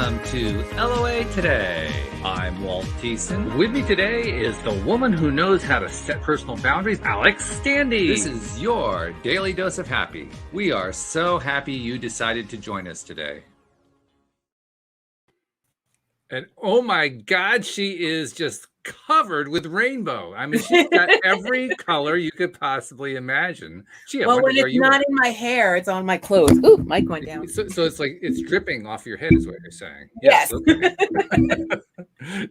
welcome to LOA Today. I'm Walt Thiessen. With me today is the woman who knows how to set personal boundaries, Alyx Standy. This is your daily dose of happy. We are so happy you decided to join us today. And oh my God, she is just covered with rainbow. I mean, she's got every color you could possibly imagine. Gee, well, when it's not in my hair, it's on my clothes. Ooh, mic went down. So it's like it's dripping off your head is what you're saying. Yes. Okay.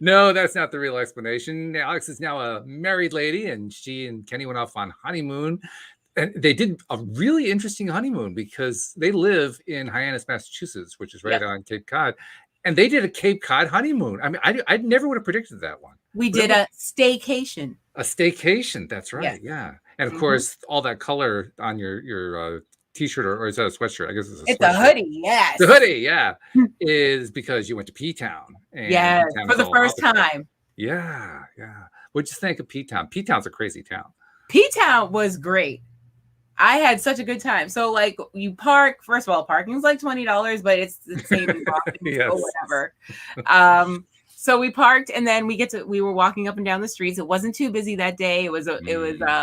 No, that's not the real explanation. Alyx is now a married lady, and she and Kenny went off on honeymoon. And they did a really interesting honeymoon because they live in Hyannis, Massachusetts, which is right on Cape Cod. And they did a Cape Cod honeymoon. I mean, I never would have predicted that one. We did a staycation. A staycation. That's right. Yeah. And of course, all that color on your t-shirt, or is that a sweatshirt? I guess it's a hoodie. Yes. The hoodie. Yeah. Is because you went to P-Town. Yeah. For the first time. Yeah. Yeah. What'd you think of P-Town? P-Town's a crazy town. P-Town was great. I had such a good time. So, like, you park. First of all, parking's like $20, but it's the same in Boston or whatever. So we parked, and then we were walking up and down the streets. It wasn't too busy that day. It was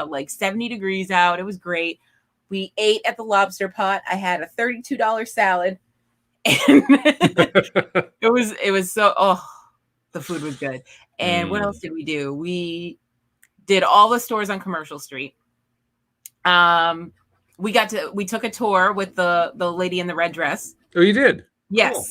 like 70 degrees out. It was great. We ate at the Lobster Pot. I had a $32 salad, and it was so the food was good. And what else did we do? We did all the stores on Commercial Street. We took a tour with the lady in the red dress. Oh, you did? Yes. Cool.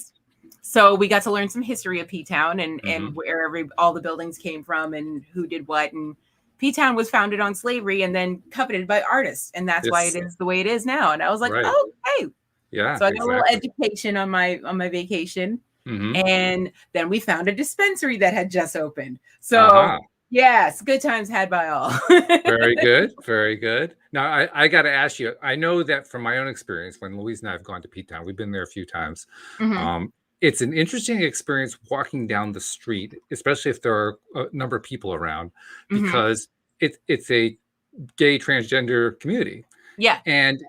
So we got to learn some history of P-Town and where all the buildings came from and who did what. And P-Town was founded on slavery and then coveted by artists. And that's why it is the way it is now. And I was like, oh, hey. Yeah. So I got a little education on my vacation. And then we found a dispensary that had just opened. So yes, good times had by all. Very good. Very good. Now, I got to ask you, I know that from my own experience, when Louise and I have gone to P-Town, we've been there a few times. It's an interesting experience walking down the street, especially if there are a number of people around, because it's a gay transgender community. Yeah. And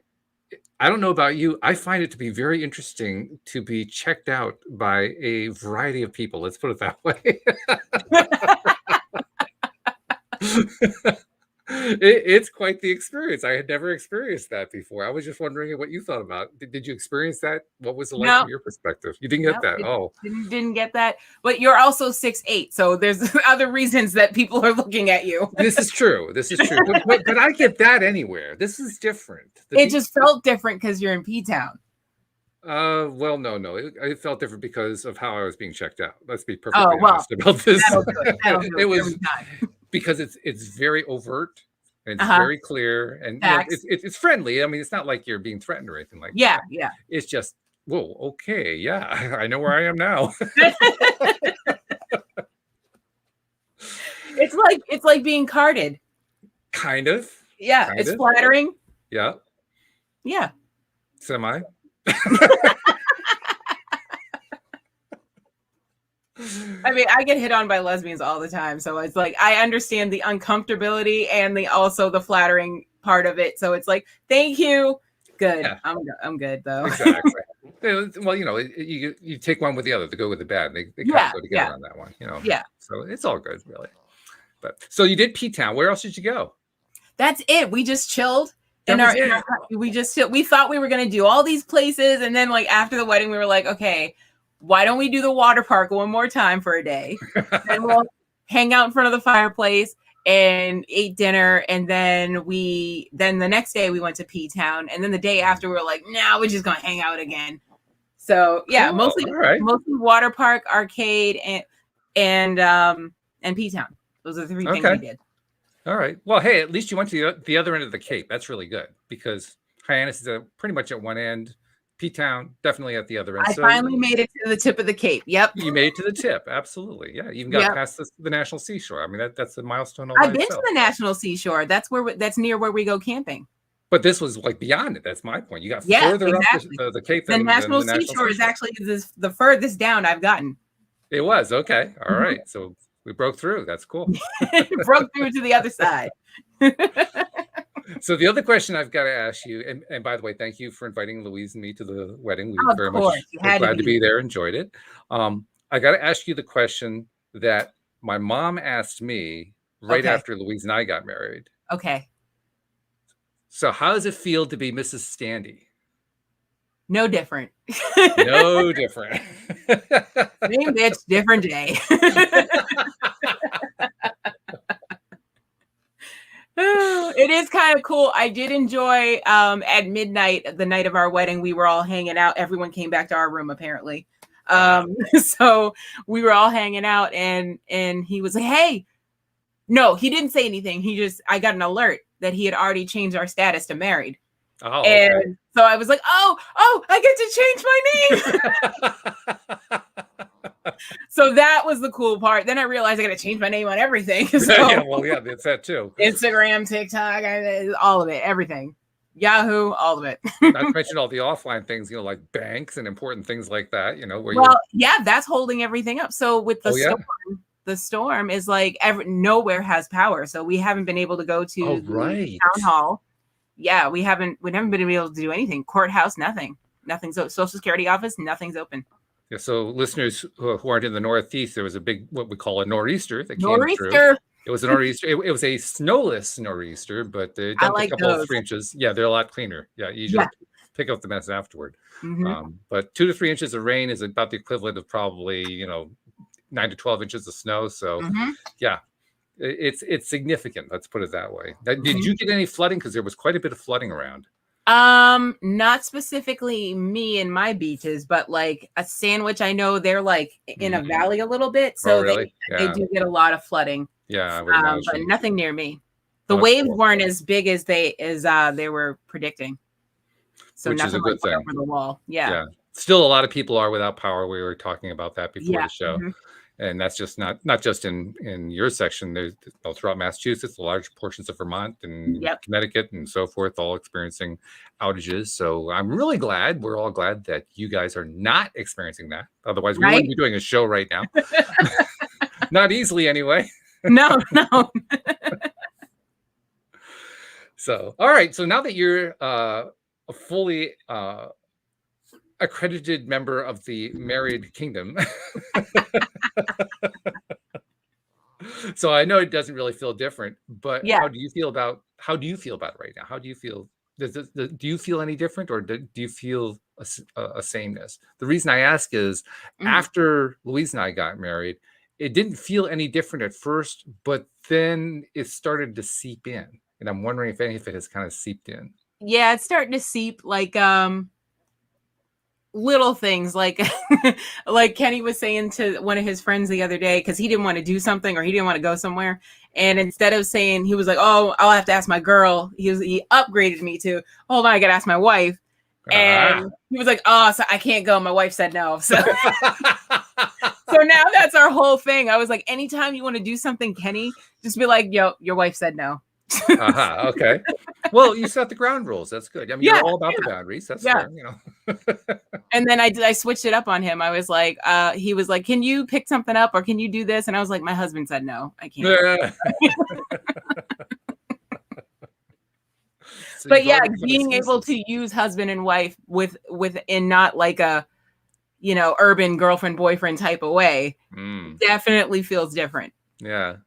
I don't know about you, I find it to be very interesting to be checked out by a variety of people. Let's put it that way. It's quite the experience. I had never experienced that before. I was just wondering what you thought about. Did you experience that? What was it like from your perspective? You didn't get that? Didn't get that. But you're also 6'8", so there's other reasons that people are looking at you. This is true. But I get that anywhere. This is different. It just felt different because you're in P-Town. Well, no. It felt different because of how I was being checked out. Let's be perfectly honest about this. It was because it's very overt and it's very clear, and it's friendly. I mean, it's not like you're being threatened or anything like that. Yeah. It's just, whoa, okay, yeah, I know where I am now. It's like being carded. Kind of. Yeah, it's flattering. Yeah. Yeah. Semi. I mean, I get hit on by lesbians all the time, so it's like I understand the uncomfortability and also the flattering part of it. So it's like, thank you, good. Yeah. I'm good though. Exactly. Well, you take one with the other, to go with the bad. They kind of go together on that one, Yeah. So it's all good, really. But so you did P-Town. Where else did you go? That's it. We just chilled. We thought we were going to do all these places. And then like after the wedding, we were like, okay, why don't we do the water park one more time for a day? And we'll hang out in front of the fireplace and ate dinner. And then the next day we went to P-Town. And then the day after we were like, nah, we're just going to hang out again. So yeah, cool. mostly water park, arcade, and P-Town. Those are the three things we did. All right. Well, hey, at least you went to the other end of the Cape. That's really good because Hyannis is pretty much at one end. P-Town definitely at the other end. I finally made it to the tip of the Cape. Yep. You made it to the tip. Absolutely. Yeah. You even got past the National Seashore. I mean, that's a milestone. I've been to the National Seashore. That's near where we go camping. But this was like beyond it. That's my point. You got further up the Cape. The National Seashore is actually the furthest down I've gotten. It was. Okay. All right. So we broke through. That's cool. Broke through to the other side. So the other question I've got to ask you, and by the way, thank you for inviting Louise and me to the wedding. We Of very course, much you were had to glad to be be there, enjoyed it. I got to ask you the question that my mom asked me right Okay. after Louise and I got married. Okay. So how does it feel to be Mrs. Standy? No different. No different. Same bitch, different day. It is kind of cool. I did enjoy at midnight, the night of our wedding, we were all hanging out. Everyone came back to our room apparently. So we were all hanging out and he was like, "Hey." No, he didn't say anything. I got an alert that he had already changed our status to married. Oh, and okay. so I was like, oh, I get to change my name. So that was the cool part. Then I realized I got to change my name on everything. So Yeah, well, yeah, that's that too. Instagram, TikTok, all of it, everything. Yahoo, all of it. Not to mention all the offline things, like banks and important things like that, where yeah, that's holding everything up. So with the storm, the storm is like nowhere has power. So we haven't been able to go to the town hall. Yeah, we haven't been able to do anything. Courthouse, nothing. Nothing's open. Social Security office, nothing's open. Yeah, so listeners who aren't in the Northeast, there was a big, what we call a nor'easter that came through. It was a nor'easter. It was a snowless nor'easter, but they dumped a couple of 3 inches. Yeah, they're a lot cleaner. Yeah, you just pick up the mess afterward. But 2 to 3 inches of rain is about the equivalent of probably 9 to 12 inches of snow. So yeah, it's significant. Let's put it that way. Did you get any flooding? Because there was quite a bit of flooding around. Not specifically me and my beaches, but like a Sandwich, I know they're like in a valley a little bit, so really? they do get a lot of flooding. Yeah, I would imagine. But nothing near me. The waves weren't as big as they were predicting. So which is a good thing. Over the wall. Yeah. Still, a lot of people are without power. We were talking about that before the show. And that's just not just in your section. There's throughout Massachusetts, large portions of Vermont and Connecticut and so forth, all experiencing outages. So I'm really glad. We're all glad that you guys are not experiencing that. Otherwise, we wouldn't be doing a show right now. Not easily, anyway. No. So, all right. So now that you're a fully accredited member of the married kingdom. So I know it doesn't really feel different, but how do you feel about it right now? How do you feel? Do you feel any different, or do you feel a sameness? The reason I ask is after Louise and I got married, it didn't feel any different at first, but then it started to seep in, and I'm wondering if any of it has kind of seeped in. Yeah, it's starting to seep, like little things, like like Kenny was saying to one of his friends the other day, because he didn't want to do something or he didn't want to go somewhere, and instead of saying, he was like, "Oh, I'll have to ask my girl," he upgraded me to, "Hold on, I gotta ask my wife." And he was like, "Oh, so I can't go. My wife said no." So so now that's our whole thing. I was like, anytime you want to do something, Kenny, just be like, "Yo, your wife said no." Okay. Well, you set the ground rules. That's good. I mean, you're all about the boundaries. That's fair, And then I switched it up on him. I was like, he was like, "Can you pick something up, or can you do this?" And I was like, "My husband said no, I can't." So but yeah, being able to use husband and wife with in not like a urban girlfriend boyfriend type of way definitely feels different. Yeah,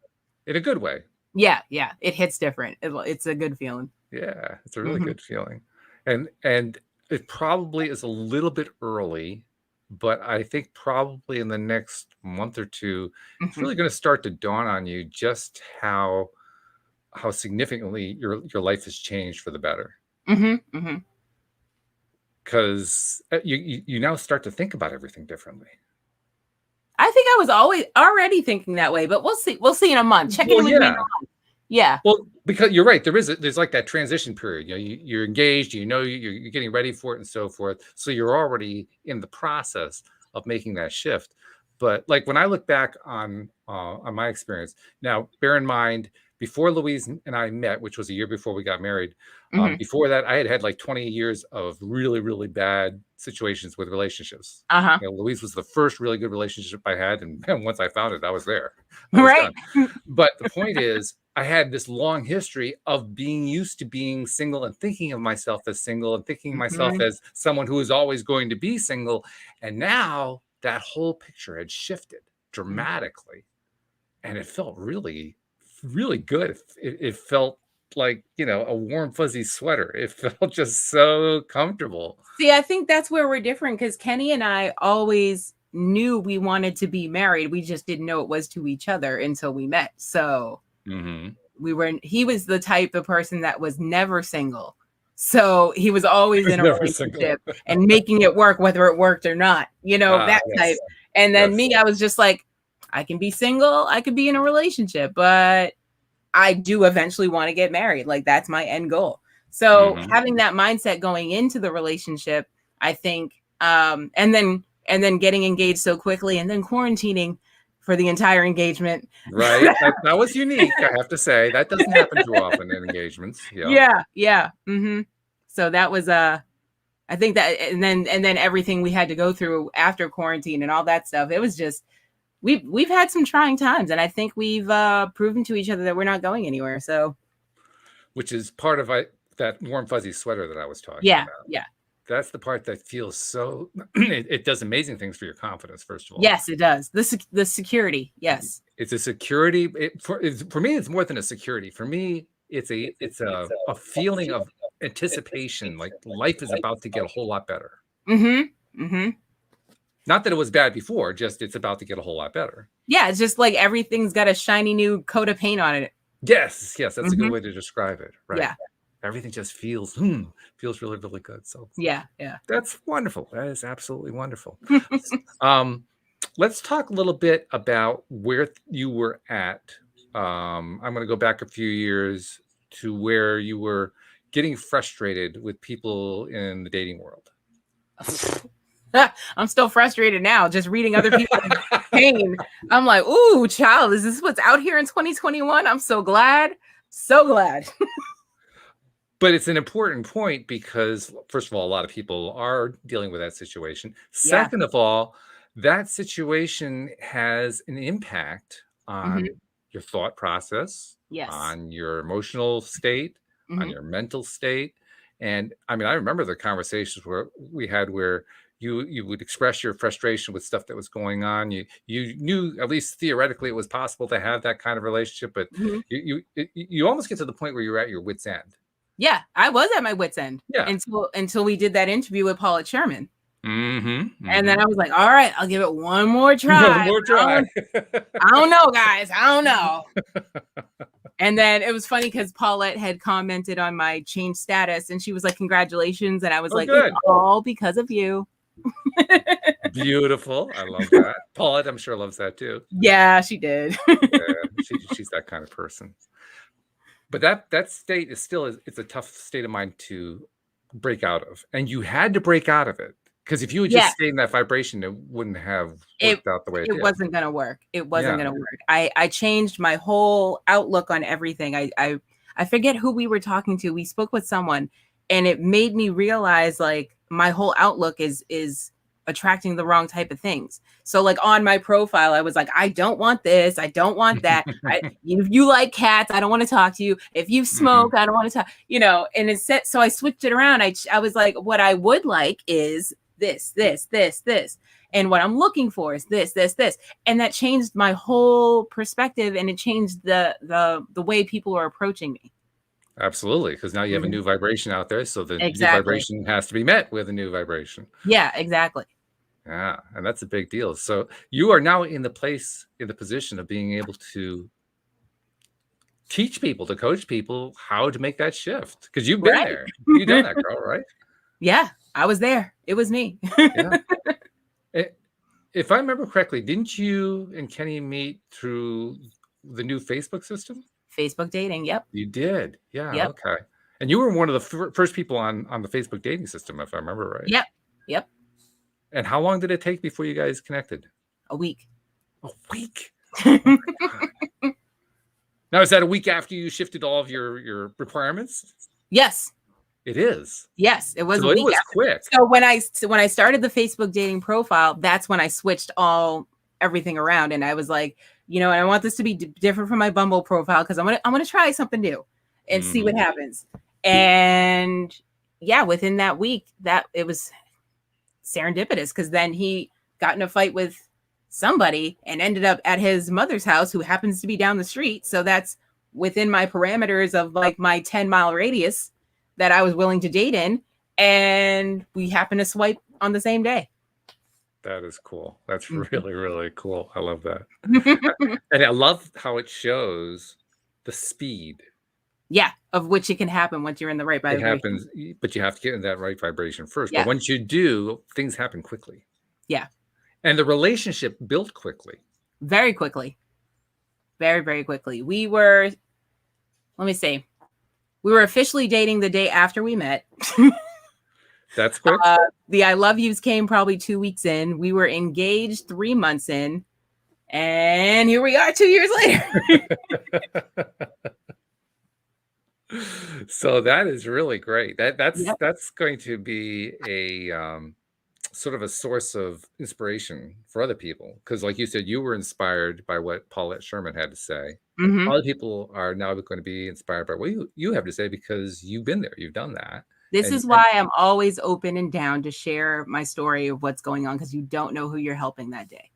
in a good way. Yeah, it hits different. It's a good feeling. Yeah, it's a really good feeling, and it probably is a little bit early, but I think probably in the next month or two, it's really going to start to dawn on you just how significantly your life has changed for the better. Because you now start to think about everything differently. I think I was already thinking that way, but we'll see. We'll see in a month. Check in with me in a month. Yeah. Well, because you're right. There's like that transition period. You're engaged. You're getting ready for it and so forth. So you're already in the process of making that shift. But like when I look back on my experience, now bear in mind, before Louise and I met, which was a year before we got married, before that, I had like 20 years of really, really bad situations with relationships. Louise was the first really good relationship I had. And once I found it, I was there. But the point is, I had this long history of being used to being single and thinking of myself as single and thinking of myself as someone who is always going to be single. And now that whole picture had shifted dramatically. And it felt really, really good. It felt like, a warm, fuzzy sweater. It felt just so comfortable. See, I think that's where we're different, because Kenny and I always knew we wanted to be married. We just didn't know it was to each other until we met. So he was the type of person that was never single. So he was always in a relationship and making it work, whether it worked or not, that type. And then me, I was just like, I can be single, I could be in a relationship, but I do eventually want to get married. Like, that's my end goal. So having that mindset going into the relationship, I think, and then getting engaged so quickly and then quarantining for the entire engagement. Right. That was unique, I have to say. That doesn't happen too often in engagements. Yeah. So that was I think that, and then everything we had to go through after quarantine and all that stuff. It was just, we've had some trying times, and I think we've proven to each other that we're not going anywhere. So, which is part of that warm fuzzy sweater that I was talking about. Yeah. That's the part that feels so. It does amazing things for your confidence. First of all, yes, it does. The security. Yes, it's a security. For me, it's more than a security. For me, it's a feeling of anticipation, like life is about to get a whole lot better. Not that it was bad before, just it's about to get a whole lot better. Yeah, it's just like everything's got a shiny new coat of paint on it. Yes, that's a good way to describe it. Right. Yeah. Everything just feels really, really good. So yeah, that's wonderful. That is absolutely wonderful. Let's talk a little bit about where you were at. I'm going to go back a few years to where you were getting frustrated with people in the dating world. I'm still frustrated now, just reading other people's pain. I'm like, ooh, child, is this what's out here in 2021? I'm so glad. So glad. But it's an important point because, first of all, a lot of people are dealing with that situation. Second of all, that situation has an impact on your thought process, on your emotional state, on your mental state. And I mean, I remember the conversations where we had where you would express your frustration with stuff that was going on. You knew, at least theoretically, it was possible to have that kind of relationship, but you almost get to the point where you're at your wit's end. Yeah, I was at my wit's end until we did that interview with Paulette Sherman. And then I was like, all right, I'll give it one more try. I don't know, guys. I don't know. And then it was funny because Paulette had commented on my change status and she was like, congratulations. And I was it's all because of you. Beautiful. I love that. Paulette, I'm sure, loves that too. Yeah, she did. She's that kind of person. But that state is still, it's a tough state of mind to break out of. And you had to break out of it. Because if you had just stayed in that vibration, it wouldn't have worked out the way it did. It wasn't going to work. It wasn't going to work. I changed my whole outlook on everything. I forget who we were talking to. We spoke with someone and it made me realize like my whole outlook is attracting the wrong type of things. So like on my profile, I was like, I don't want this. I don't want that. If you like cats, I don't want to talk to you. If you smoke, I don't want to talk, and it said, so I switched it around. I was like, what I would like is this. And what I'm looking for is this. And that changed my whole perspective. And it changed the way people are approaching me. Absolutely. Because now you have a new vibration out there. So the new vibration has to be met with a new vibration. Yeah, exactly. Yeah. And that's a big deal. So you are now in the position of being able to teach people, to coach people how to make that shift. Because you've been there. You've done that, girl, right? Yeah, I was there. It was me. If I remember correctly, didn't you and Kenny meet through the new Facebook system? Facebook dating, yep. You did? Yeah, okay. And you were one of the first people on the Facebook dating system, if I remember right. Yep. And how long did it take before you guys connected? A week. A week? Oh now, is that a week after you shifted all of your requirements? Yes. It is. Yes, it was. So it was quick. So when I started the Facebook dating profile, that's when I switched all everything around. And I was like, and I want this to be different from my Bumble profile because I'm gonna try something new and see what happens. And yeah, within that week, that it was serendipitous because then he got in a fight with somebody and ended up at his mother's house, who happens to be down the street. So that's within my parameters of like my 10-mile radius that I was willing to date in. And we happened to swipe on the same day. That is cool. That's really, really cool. I love that. And I love how it shows the speed. Yeah, of which it can happen once you're in the right vibration. It happens, but you have to get in that right vibration first. Yeah. But once you do, things happen quickly. Yeah. And the relationship built quickly. Very quickly. Very, very quickly. We were officially dating the day after we met. That's quick. The I love yous came probably 2 weeks in. We were engaged 3 months in. And here we are 2 years later. So that is really great. That's going to be a sort of a source of inspiration for other people. Because like you said, you were inspired by what Paulette Sherman had to say. Other people are now going to be inspired by what you have to say because you've been there, you've done that. This is why I'm always open and down to share my story of what's going on, because you don't know who you're helping that day.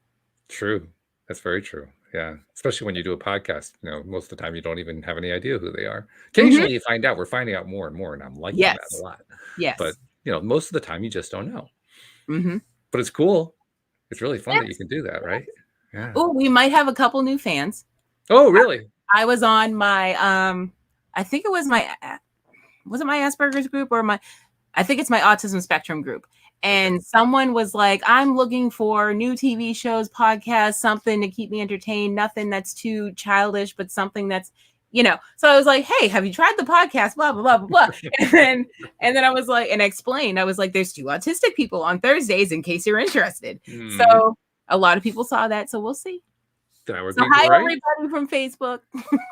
True. That's very true. Yeah. Especially when you do a podcast, most of the time you don't even have any idea who they are. Occasionally you find out. We're finding out more and more, and I'm liking that a lot. Yes. But, most of the time you just don't know. But it's cool. It's really fun that you can do that, right? Yeah. Oh, we might have a couple new fans. Oh, really? I was on my, I think it was was it my Asperger's group or I think it's my autism spectrum group. And someone was like, I'm looking for new TV shows, podcasts, something to keep me entertained. Nothing that's too childish, but something that's, So I was like, hey, have you tried the podcast? Blah, blah, blah, blah, blah. and then I was like, and I explained, I was like, there's 2 autistic people on Thursdays in case you're interested. So a lot of people saw that. So we'll see. That would be hi, everybody from Facebook.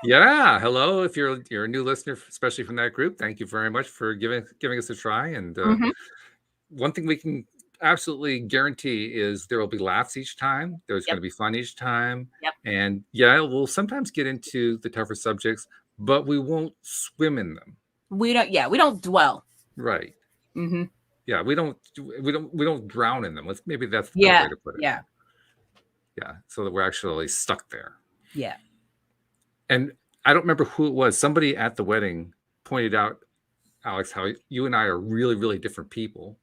Yeah, hello. If you're a new listener, especially from that group, thank you very much for giving us a try. And one thing we can absolutely guarantee is there will be laughs each time. There's going to be fun each time. And we'll sometimes get into the tougher subjects, but we won't swim in them. We don't dwell. Right. Yeah, we don't drown in them. Maybe that's the way to put it. Yeah, so that we're actually stuck there. Yeah. And I don't remember who it was. Somebody at the wedding pointed out, Alyx, how you and I are really, really different people.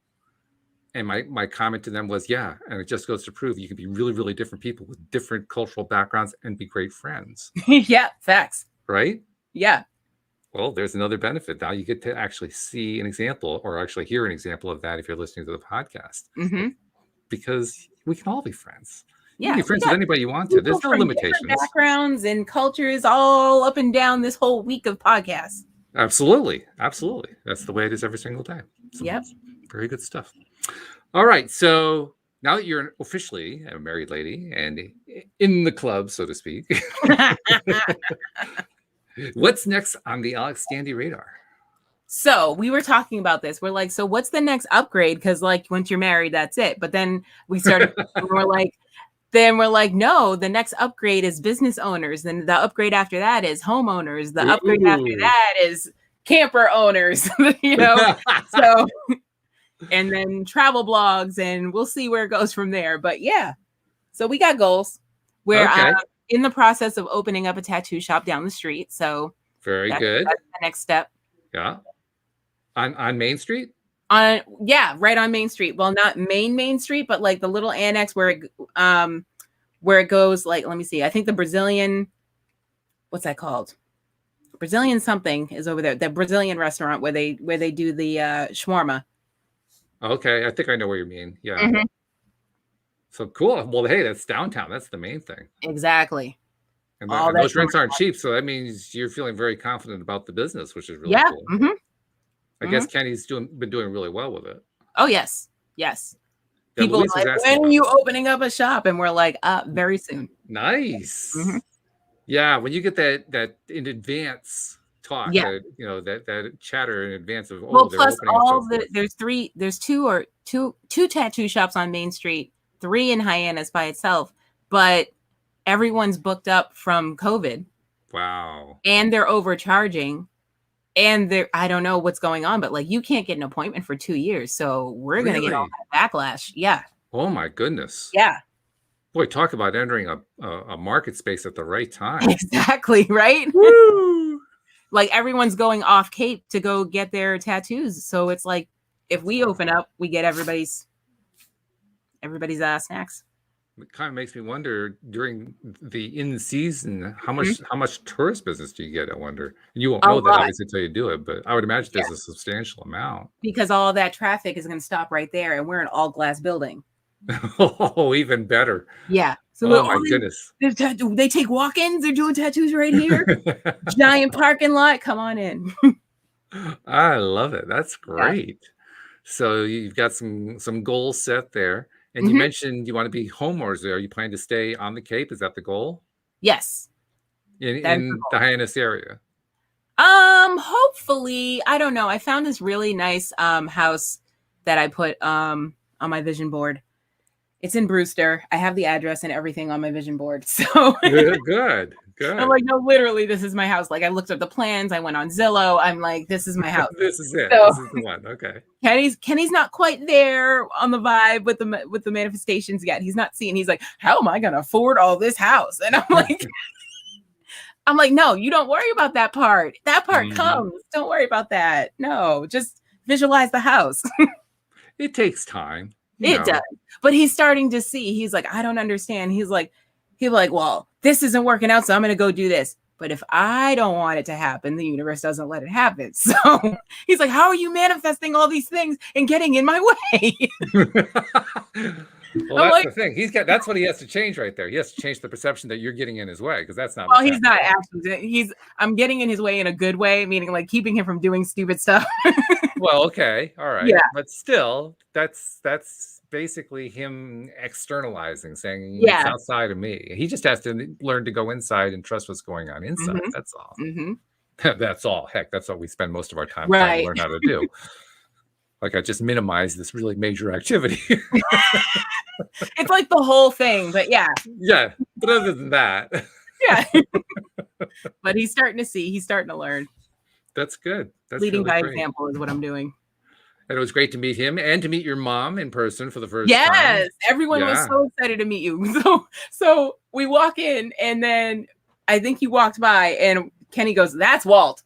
And my comment to them was, and it just goes to prove you can be really, really different people with different cultural backgrounds and be great friends. Yeah, facts. Right? Yeah. Well, there's another benefit. Now you get to actually see an example or actually hear an example of that if you're listening to the podcast. Because we can all be friends. You can be friends with anybody you want to. There's no limitations. Backgrounds and cultures all up and down this whole week of podcasts. Absolutely. Absolutely. That's the way it is every single day. So very good stuff. All right. So now that you're officially a married lady and in the club, so to speak, what's next on the Alyx Standy radar? So we were talking about this. We're like, so what's the next upgrade? Because like once you're married, that's it. But then we started, we're like, no, the next upgrade is business owners. Then the upgrade after that is homeowners. The upgrade after that is camper owners, so, and then travel blogs, and we'll see where it goes from there. But so we got goals. We're in the process of opening up a tattoo shop down the street. So very good. That's the next step. Yeah. On Main Street? Right on Main Street. Well, not Main Street, but like the little annex where it goes, like, let me see. I think the Brazilian, what's that called? Brazilian something is over there. The Brazilian restaurant where they do the shawarma. Okay, I think I know what you mean. Yeah. So cool. Well, hey, that's downtown. That's the main thing. Exactly. And those rents aren't cheap, so that means you're feeling very confident about the business, which is really cool. I guess Kenny's been doing really well with it. Oh, yes. People are like, when are you opening up a shop? And we're like, very soon. Nice. Yeah, when you get that in advance talk, that chatter in advance of plus there's two tattoo shops on Main Street, 3 in Hyannis by itself. but everyone's booked up from COVID Wow. and they're overcharging. And I don't know what's going on, but like you can't get an appointment for 2 years. So we're going to get all Really? that backlash. Yeah. Oh my goodness. Yeah. Boy, talk about entering a market space at the right time. Exactly. Right. Woo! Like everyone's going off Cape to go get their tattoos. So it's like if we open up, we get everybody's snacks. It kind of makes me wonder during the in season how much tourist business do you get? I wonder. You won't know that obviously until you do it, but I would imagine there's a substantial amount because all that traffic is going to stop right there, and we're an all glass building. Oh, even better. Yeah. So oh my goodness, they take walk-ins. They're doing tattoos right here. Giant parking lot. Come on in. I love it. That's great. Yeah. So you've got some goals set there. And you mentioned you want to be home, or are you planning to stay on the Cape? Is that the goal? Yes. In the Hyannis area? Hopefully. I don't know. I found this really nice house that I put on my vision board. It's in Brewster. I have the address and everything on my vision board. So good. I'm like, no, literally, this is my house. Like I looked up the plans. I went on Zillow. I'm like, this is my house. This is it. So, this is the one. Okay. Kenny's not quite there on the vibe with the manifestations yet. He's not seeing. He's like, how am I gonna afford all this house? And I'm like, no, you don't worry about that part. That part comes. Don't worry about that. No, just visualize the house. It takes time. It does. But he's starting to see. He's like, I don't understand. He's like, well, this isn't working out, so I'm going to go do this. But if I don't want it to happen, the universe doesn't let it happen. So he's like, how are you manifesting all these things and getting in my way? Well, that's the thing. That's what he has to change right there. He has to change the perception that you're getting in his way, because that's not. Well, he's not actually. I'm getting in his way in a good way, meaning like keeping him from doing stupid stuff. Well, okay, all right, yeah, but still, that's basically him externalizing, saying it's outside of me. He just has to learn to go inside and trust what's going on inside. That's all. That's all. Heck, that's what we spend most of our time trying to learn how to do. Like I just minimize this really major activity. It's like the whole thing, but yeah. Yeah, but other than that. Yeah. But he's starting to see. He's starting to learn. That's good. That's leading by example is what I'm doing. And it was great to meet him and to meet your mom in person for the first time. Yes, everyone was so excited to meet you. So we walk in, and then I think you walked by, and Kenny goes, "That's Walt."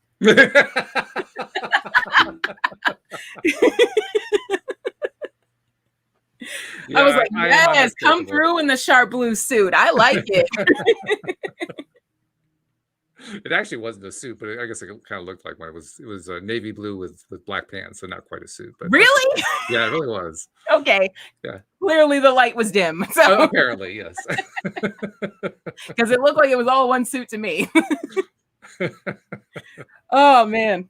I was like, yes, come through in the sharp blue suit. I like it. It actually wasn't a suit, but I guess it kind of looked like one. It was a navy blue with black pants, so not quite a suit. But really? Yeah, it really was. Okay. Yeah. Clearly the light was dim. So. Apparently, yes. Because it looked like it was all one suit to me. Oh, man.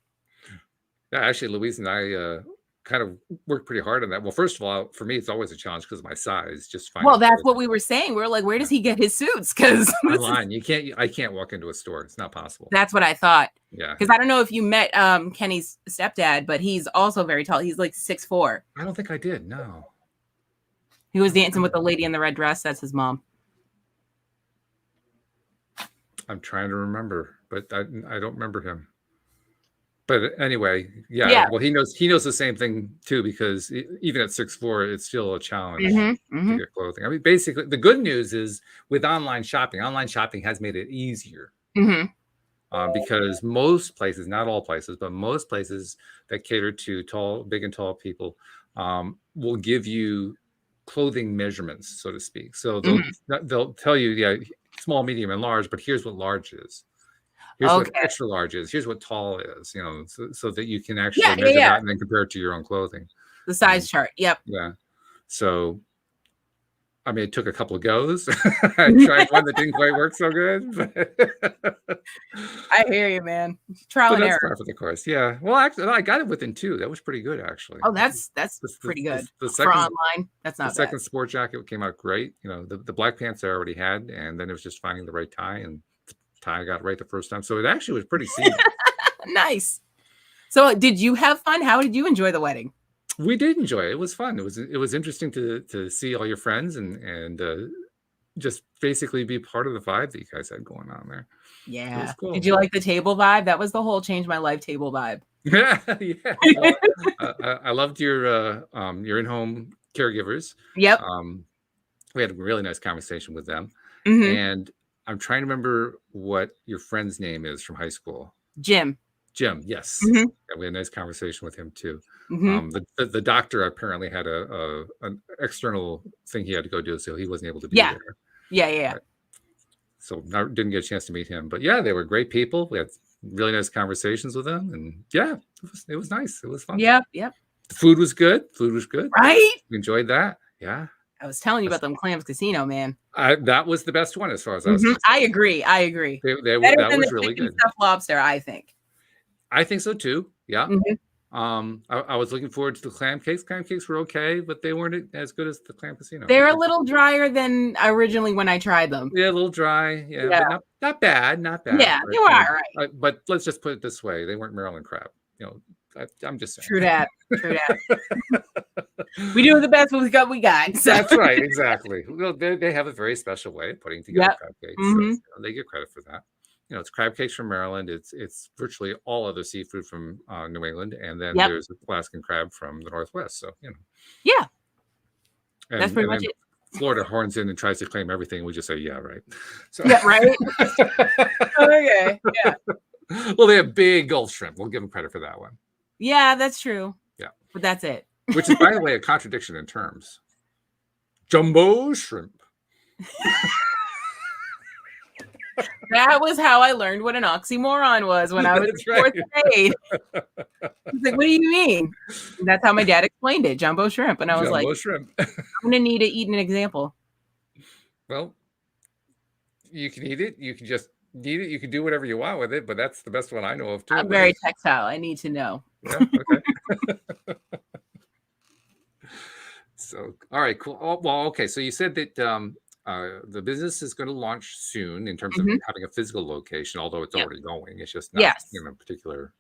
Yeah, actually, Louise and I kind of worked pretty hard on that. Well, first of all, for me, it's always a challenge because of my size. Just finding. Well, that's what we were saying. We were like, where does he get his suits? Because online, I can't walk into a store. It's not possible. That's what I thought. Yeah. Because I don't know if you met Kenny's stepdad, but he's also very tall. He's like 6'4". I don't think I did. No. He was dancing with the lady in the red dress. That's his mom. I'm trying to remember, but I don't remember him. But anyway, yeah. Well, he knows the same thing too, because even at 6'4", it's still a challenge to get clothing. I mean, basically, the good news is with online shopping has made it easier because most places, not all places, but most places that cater to big and tall people will give you clothing measurements, so to speak. So they'll tell you, small, medium, and large, but here's what large is. Here's what extra large is. Here's what tall is, so that you can actually measure that and then compare it to your own clothing. The size chart. Yep. Yeah. So, I mean, it took a couple of goes. I tried one that didn't quite work so good. But I hear you, man. Trial and error. That's part of the course. Yeah. Well, actually, I got it within 2. That was pretty good, actually. Oh, that's pretty good. The second, for online, that's not bad. The second sport jacket came out great. The black pants I already had, and then it was just finding the right tie, and I got it right the first time. So it actually was pretty seamless. Nice. So did you have fun? How did you enjoy the wedding? We did enjoy it. It was fun. It was interesting to see all your friends and just basically be part of the vibe that you guys had going on there. It was Yeah. cool. Did you like the table vibe? That was the whole change my life table vibe. Yeah, yeah. Well, I loved your in-home caregivers. Yep. We had a really nice conversation with them, Mhm. and I'm trying to remember what your friend's name is from high school. Jim. Jim, yes. Mhm. Yeah, we had a nice conversation with him too. Mhm. The doctor apparently had an external thing he had to go do, so he wasn't able to be Yeah. there. Yeah. Right. So I didn't get a chance to meet him, but yeah, they were great people. We had really nice conversations with them, and yeah, it was nice. It was fun. Yep. The food was good. Right? We enjoyed that. Yeah. I was telling you about them Clams Casino, man. That was the best one as far as I was concerned. I agree. That Better was than really the chicken good. stuffed lobster, I think. I think so too. Yeah. Mhm. I was looking forward to the clam cakes. Clam cakes were okay, but they weren't as good as the Clam Casino. They're a little drier than originally when I tried them. Yeah, a little dry. Yeah, Yeah. but not bad. Not bad. Yeah, but, they were all right. But let's just put it this way: they weren't Maryland crab. You know, I'm just saying. True that. We do the best with what we got. So. That's right. Exactly. Well, they have a very special way of putting together crab cakes. Mhm. So they get credit for that. You know, it's crab cakes from Maryland. It's virtually all other seafood from New England, and then there's Alaskan crab from the Northwest. So Yeah, and, that's pretty much it. Florida horns in and tries to claim everything. We just say, yeah, right. So, Yeah, right. Okay. Yeah. Well, they have big Gulf shrimp. We'll give them credit for that one. Yeah, that's true. Yeah, but that's it. Which is, by the way, a contradiction in terms. Jumbo shrimp. That was how I learned what an oxymoron was when I was in fourth grade. He's like, what do you mean? And that's how my dad explained it, jumbo shrimp. And I was Jumbo like, shrimp. I'm going to need to eat an example. Well, you can eat it. You can just eat it. You can do whatever you want with it, but that's the best one I know of, too. I'm very textile. I need to know. Yeah, okay. So, all right, cool. Oh, well, okay. So you said that the business is going to launch soon in terms of having a physical location, although it's already going. It's just not in a particular,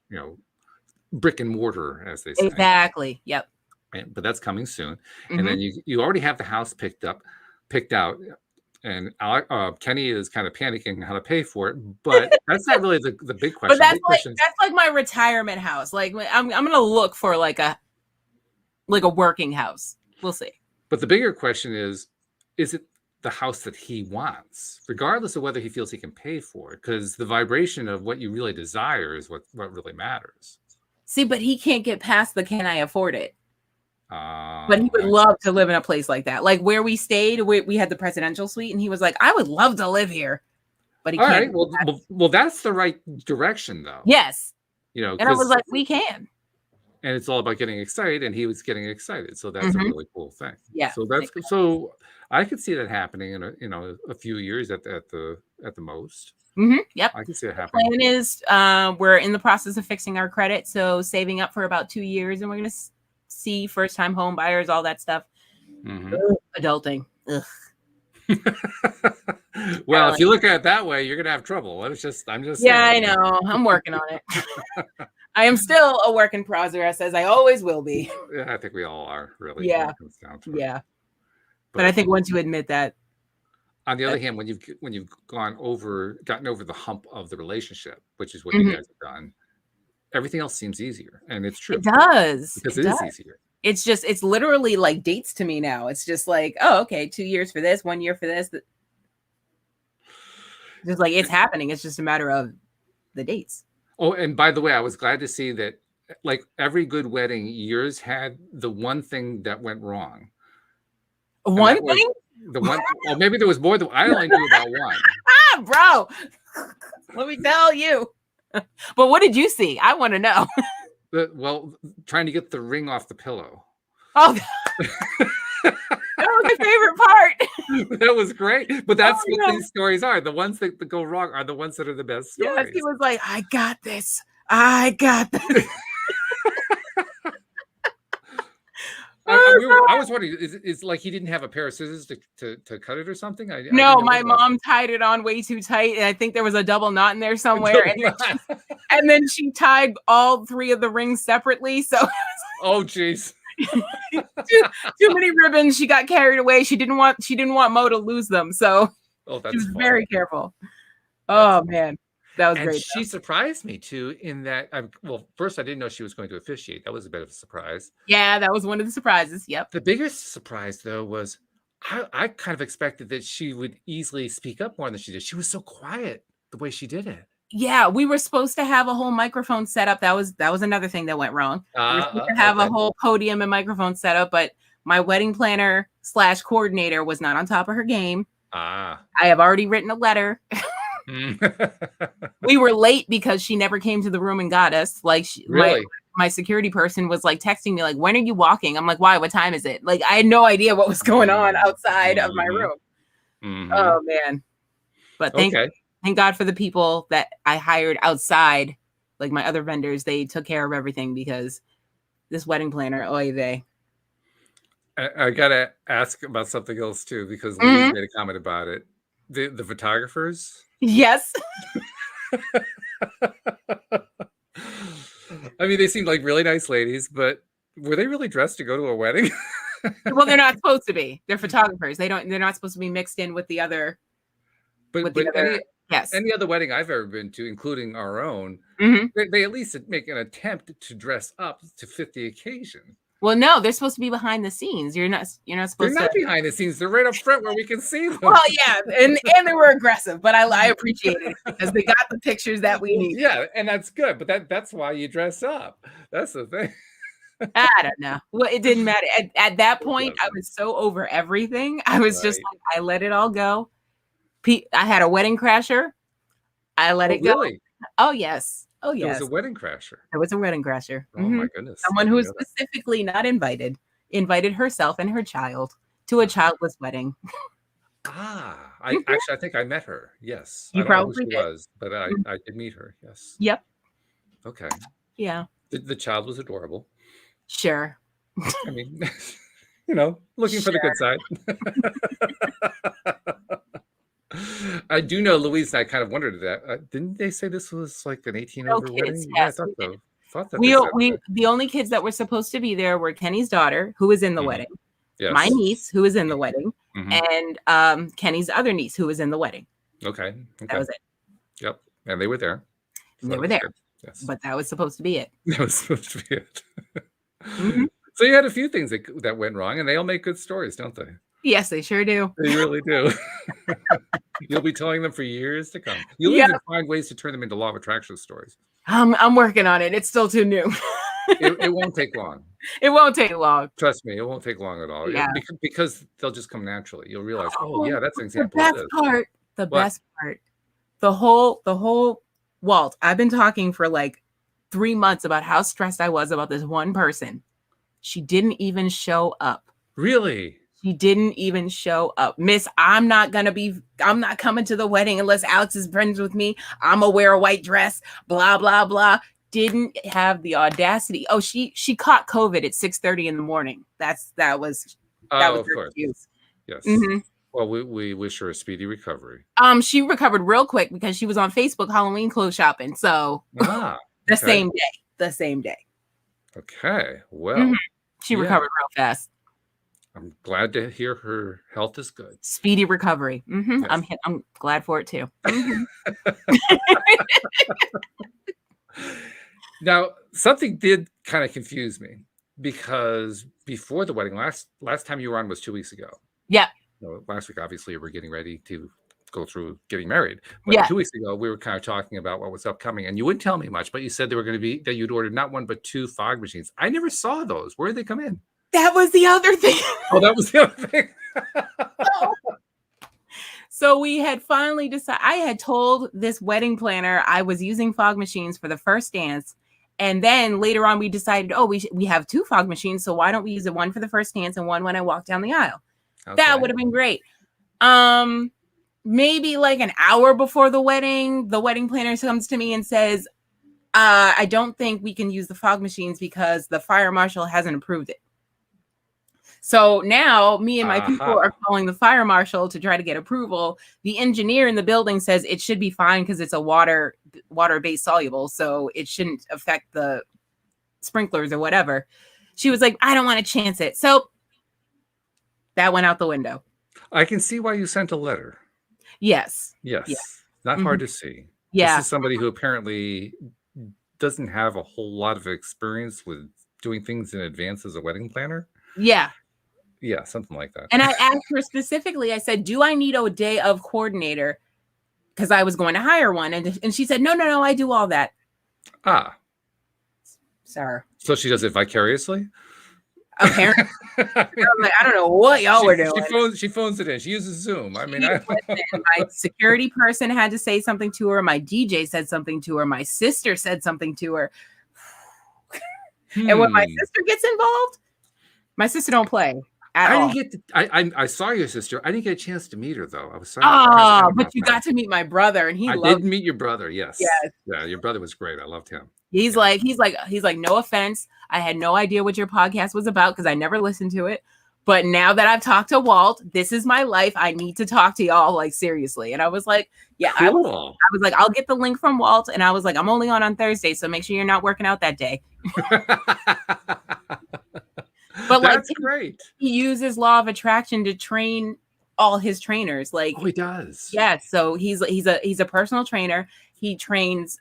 brick and mortar, as they say. Exactly. Yep. But that's coming soon. And then you already have the house picked out, and Kenny is kind of panicking how to pay for it. But that's not really the big question. But that's like my retirement house. Like I'm gonna look for like a working house. We'll see. But the bigger question is it the house that he wants, regardless of whether he feels he can pay for it? Because the vibration of what you really desire is what really matters. See, but he can't get past the can I afford it? But he would love to live in a place like that. Like where we stayed, we had the presidential suite, and he was like, I would love to live here. But he can't. All right. Well, that's the right direction, though. Yes. And I was like, we can. And it's all about getting excited, and he was getting excited. So that's a really cool thing. Yeah. So I could see that happening in a few years at the most. Yep. I can see it happening. The plan is we're in the process of fixing our credit, so saving up for about 2 years, and we're gonna see first-time home buyers, all that stuff. Adulting. Ugh. Well, if you look at it that way, you're gonna have trouble. I'm just Yeah, saying. I know. I'm working on it. I am still a work in progress, as I always will be. Yeah, I think we all are, really. Yeah. When it comes down to it. Yeah. But I think once you admit that. On the other hand, when you've gotten over the hump of the relationship, which is what you guys have done, everything else seems easier, and it's true. It does. Because it is easier. It's literally like dates to me now. It's just like, oh, okay, 2 years for this, 1 year for this. Just like it's happening. It's just a matter of the dates. Oh, and by the way, I was glad to see that, like every good wedding, yours had the one thing that went wrong. One thing? The one, or maybe there was more than I only knew about one. Bro, let me tell you. But what did you see? I want to know. Well, trying to get the ring off the pillow. Oh, that was my favorite part. That was great. But that's what these stories are. The ones that go wrong are the ones that are the best stories. Yes, he was like, I got this. I got this. I was wondering, is like he didn't have a pair of scissors to cut it or something? No, my mom tied it on way too tight, and I think there was a double knot in there somewhere. And then she tied all three of the rings separately. So, oh, jeez. too many ribbons. She got carried away. She didn't want Mo to lose them, so she was very careful. Oh man, that was great. She surprised me too in that. Well, first I didn't know she was going to officiate. That was a bit of a surprise. Yeah, that was one of the surprises. Yep. The biggest surprise though was I kind of expected that she would easily speak up more than she did. She was so quiet the way she did it. Yeah, we were supposed to have a whole microphone set up. That was another thing that went wrong. We were supposed to have a whole podium and microphone set up, but my wedding planner / coordinator was not on top of her game. I have already written a letter. We were late because she never came to the room and got us. Like really? My security person was like texting me like, when are you walking? I'm like, why? What time is it? Like, I had no idea what was going on outside of my room. Oh man. But thank God for the people that I hired outside, like my other vendors. They took care of everything because this wedding planner, oy vey. I gotta ask about something else too, because Louise made a comment about it. The photographers. Yes. I mean, they seemed like really nice ladies, but were they really dressed to go to a wedding? Well, they're not supposed to be. They're photographers. They're not supposed to be mixed in with the other. Any other wedding I've ever been to, including our own, they at least make an attempt to dress up to fit the occasion. Well, no, they're supposed to be behind the scenes. You're not supposed to. They're not behind the scenes. They're right up front where we can see them. Well, yeah, and they were aggressive, but I appreciate it because they got the pictures that we need. Yeah, and that's good, but that's why you dress up. That's the thing. I don't know. Well, it didn't matter. At that point, I was so over everything. I was just like, I let it all go. I had a wedding crasher. I let it go. Really? Oh, yes. Oh, yes. It was a wedding crasher. It was a wedding crasher. Oh, my goodness. Someone who was specifically not invited herself and her child to a childless wedding. I think I met her. Yes. You probably did. Was, but I did meet her. Yes. Yep. Okay. Yeah. The child was adorable. Sure. I mean, looking for the good side. I do know Louise and I kind of wondered that. Didn't they say this was like an 18 over wedding? Yeah, I thought so. The only kids that were supposed to be there were Kenny's daughter, who was in the wedding, my niece, who was in the wedding, and Kenny's other niece, who was in the wedding. Okay. That was it. Yep. And they were there. So they were there. Yes. But that was supposed to be it. That was supposed to be it. So you had a few things that went wrong, and they all make good stories, don't they? Yes, they sure do. They really do. You'll be telling them for years to come. You'll even find ways to turn them into law of attraction stories. I'm working on it. It's still too new. It won't take long. It won't take long. Trust me, it won't take long at all. Yeah. Because they'll just come naturally. You'll realize, that's an example. The best part. The whole Walt, I've been talking for like 3 months about how stressed I was about this one person. She didn't even show up. Really? She didn't even show up. Miss, I'm not coming to the wedding unless Alyx is friends with me. I'm gonna wear a white dress, blah, blah, blah. Didn't have the audacity. Oh, she caught COVID at 6:30 in the morning. That was of course. Excuse. Yes. Well, we wish her a speedy recovery. She recovered real quick because she was on Facebook Halloween clothes shopping. So the same day. Okay. Well, she recovered real fast. I'm glad to hear her health is good. Speedy recovery. Yes. I'm glad for it too. Now, something did kind of confuse me because before the wedding, last time you were on was 2 weeks ago. Yeah. Last week, obviously, we're getting ready to go through getting married. But 2 weeks ago, we were kind of talking about what was upcoming, and you wouldn't tell me much, but you said they were going to be that you'd ordered not one but 2 fog machines. I never saw those. Where did they come in? That was the other thing. Oh, that was the other thing. So we had finally decided. I had told this wedding planner I was using fog machines for the first dance. And then later on, we decided, we have 2 fog machines. So why don't we use one for the first dance and one when I walk down the aisle? Okay. That would have been great. Maybe like an hour before the wedding planner comes to me and says, I don't think we can use the fog machines because the fire marshal hasn't approved it. So now me and my people are calling the fire marshal to try to get approval. The engineer in the building says it should be fine because it's a water-based soluble, so it shouldn't affect the sprinklers or whatever. She was like, I don't want to chance it. So that went out the window. I can see why you sent a letter. Yes. Yes. Yeah. Not hard to see. Yeah. This is somebody who apparently doesn't have a whole lot of experience with doing things in advance as a wedding planner. Yeah. Yeah, something like that. And I asked her specifically, I said, do I need a day of coordinator? Because I was going to hire one. And she said, no, I do all that. Ah. Sir. So she does it vicariously? Apparently. I'm like, I don't know what y'all were doing. She phones it in. She uses Zoom. I mean, my security person had to say something to her. My DJ said something to her. My sister said something to her. And when my sister gets involved, my sister don't play at all. I saw your sister. I didn't get a chance to meet her though. I was sorry. Oh, but you got to meet my brother, and I did meet your brother. Yes. Yes. Yeah, your brother was great. I loved him. He's like, no offense. I had no idea what your podcast was about because I never listened to it. But now that I've talked to Walt, this is my life. I need to talk to y'all, like, seriously. And I was like, yeah, cool. I was like, I'll get the link from Walt. And I was like, I'm only on Thursday, so make sure you're not working out that day. But that's great. He uses law of attraction to train all his trainers. Like, he does. Yeah. So he's a personal trainer. He trains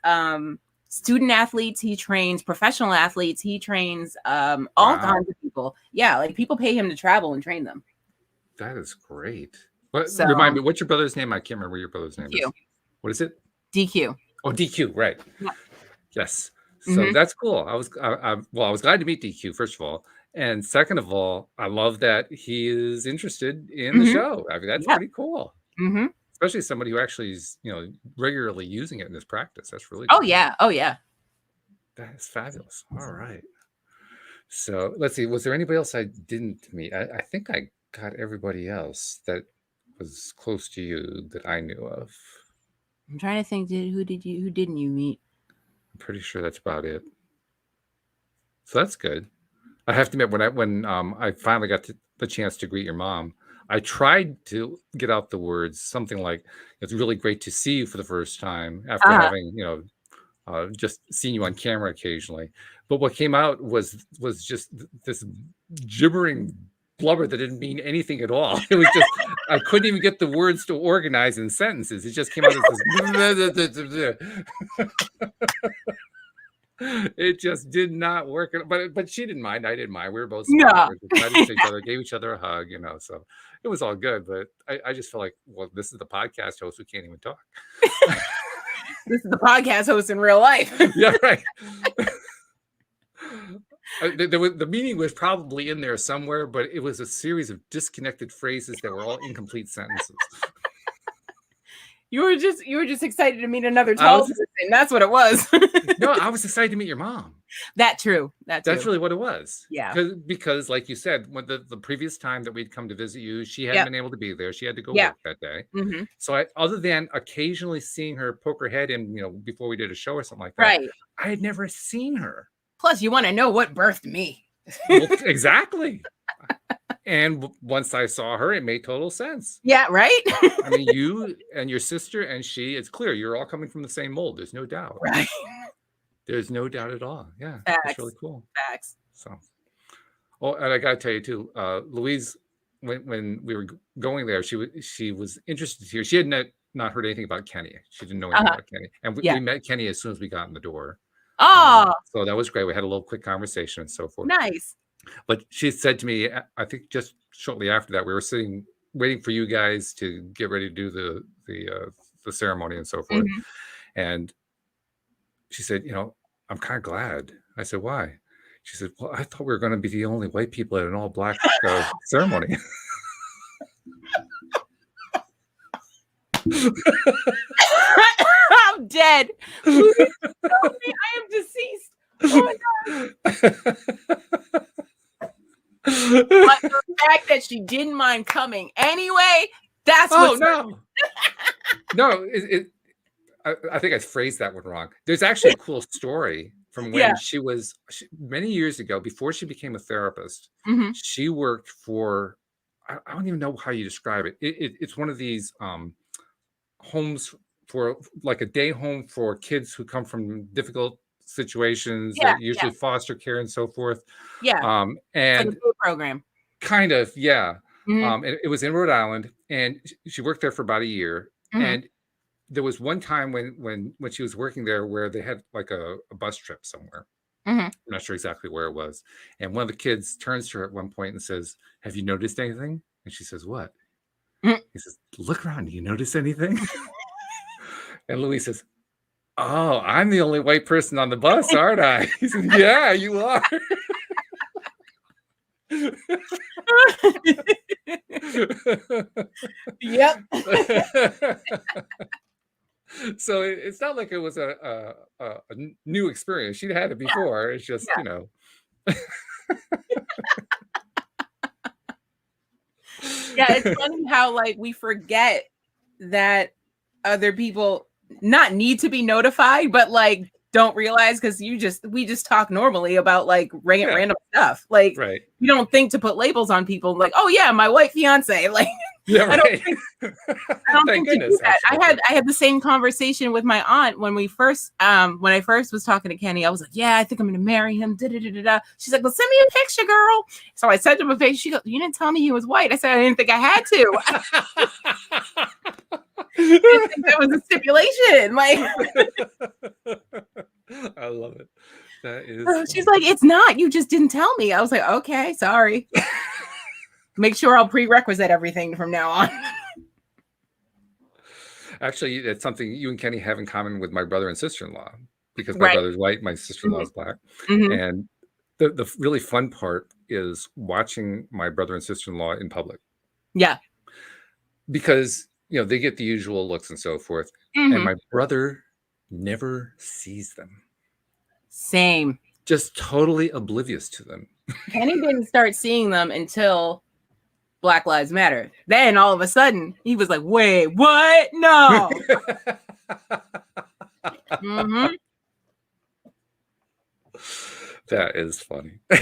student athletes. He trains professional athletes. He trains all kinds of people. Yeah, like people pay him to travel and train them. That is great. Remind me, what's your brother's name? I can't remember your brother's name. DQ. What is it? DQ. Oh, DQ. Right. Yeah. Yes. So that's cool. I was glad to meet DQ, first of all. And second of all, I love that he is interested in the show. I mean, that's pretty cool. Especially somebody who actually is, regularly using it in his practice. That's really cool. Cool. Oh, yeah. That is fabulous. All right. So let's see. Was there anybody else I didn't meet? I think I got everybody else that was close to you that I knew of. I'm trying to think. Who didn't you meet? I'm pretty sure that's about it. So that's good. I have to admit, when I finally got the chance to greet your mom, I tried to get out the words something like, "It's really great to see you for the first time after having, just seen you on camera occasionally." But what came out was just this gibbering blubber that didn't mean anything at all. It was just I couldn't even get the words to organize in sentences. It just came out as this. It just did not work. But she didn't mind. I didn't mind. We were both each other, gave each other a hug, so it was all good. But I just felt like, well, this is the podcast host who can't even talk. This is the podcast host in real life. Yeah, right. The meaning was probably in there somewhere, but it was a series of disconnected phrases that were all incomplete sentences. You were just excited to meet another tall person. That's what it was. No, I was excited to meet your mom. That's true. That's really what it was. Yeah. Because like you said, when the previous time that we'd come to visit you, she hadn't been able to be there. She had to go work that day. So other than occasionally seeing her poke her head in, before we did a show or something like that, right, I had never seen her. Plus, you want to know what birthed me. Well, exactly. And once I saw her, it made total sense. Yeah, right? I mean, you and your sister and she, it's clear you're all coming from the same mold. There's no doubt. Right. There's no doubt at all. Yeah. Facts. That's really cool. Facts. So, and I got to tell you too, Louise, when we were going there, she was interested to hear. She had not heard anything about Kenny. She didn't know anything about Kenny. And we met Kenny as soon as we got in the door. Oh. So that was great. We had a little quick conversation and so forth. Nice. But she said to me, I think just shortly after that, we were sitting waiting for you guys to get ready to do the ceremony and so forth. And she said, I'm kind of glad. I said, why? She said, well, I thought we were going to be the only white people at an all black ceremony. I'm dead. Please tell me I am deceased. Oh my God. But the fact that she didn't mind coming anyway, that's no. I think I phrased that one wrong. There's actually a cool story from when many years ago, before she became a therapist. She worked for, I don't even know how you describe it. It's one of these homes for like a day home for kids who come from difficult situations, Yeah, usually foster care and so forth. yeah. Like a And day program. kind of, yeah. Mhm, And it was in Rhode Island, and she worked there for about a year. mhm, And there was one time when she was working there where they had like a bus trip somewhere. mhm. I'm not sure exactly where it was. And one of the kids turns to her at one point and says, "Have you noticed anything?" And she says, "What?" Mm. He says, "Look around. Do you notice anything?" And Louis says, "Oh, I'm the only white person on the bus, aren't I?" He said, "Yeah, you are." Yep. So it's not like it was a new experience. She'd had it before. It's just, Yeah. Yeah, it's funny how like we forget that other people not need to be notified, but like don't realize because we just talk normally about like Yeah, random stuff. Like right. you don't think to put labels on people like, oh yeah, my white fiance. Like Yeah, I don't right. think I don't Thank think to do goodness, that. actually. I had the same conversation with my aunt when I first was talking to Kenny. I was like, yeah, I think I'm gonna marry him. Da, da, da, da, da. She's like, well, send me a picture, girl. So I sent him a picture. She goes, you didn't tell me he was white. I said I didn't think I had to. I didn't think that was a stipulation. Like I love it. That is she's like, it's not. You just didn't tell me. I was like, okay, sorry. Make sure I'll prerequisite everything from now on. actually, it's something you and Kenny have in common with my brother and sister-in-law, because my Right. brother's white, my sister-in-law is black. Mhm. And the really fun part is watching my brother and sister-in-law in public, Yeah. because they get the usual looks and so forth. And Mhm. my brother never sees them, Same. just totally oblivious to them. Kenny didn't start seeing them until Black Lives Matter. Then all of a sudden, he was like, wait, what? No. Hmm. That is funny. I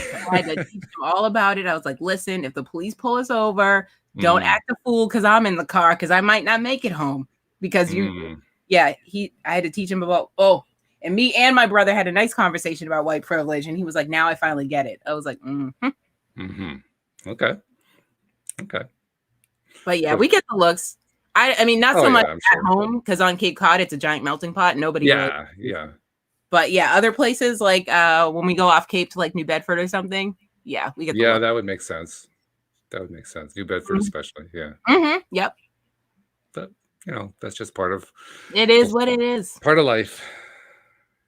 had to teach him all about it. I was like, listen, if the police pull us over, don't Mm, act a fool because I'm in the car because I might not make it home. Because mm, I had to teach him about, and me and my brother had a nice conversation about white privilege. And he was like, now I finally get it. I was like, hmm. Okay. Okay. But yeah, So, we get the looks. I mean, not oh so much yeah, I'm at sure. home because on Cape Cod, it's a giant melting pot. Nobody really. Yeah, yeah. But yeah, other places like when we go off Cape to like New Bedford or something, yeah, we get the Yeah, look. that would make sense. That would make sense. New Bedford, especially. Yeah. Yep. But that's just part of It is what it is. life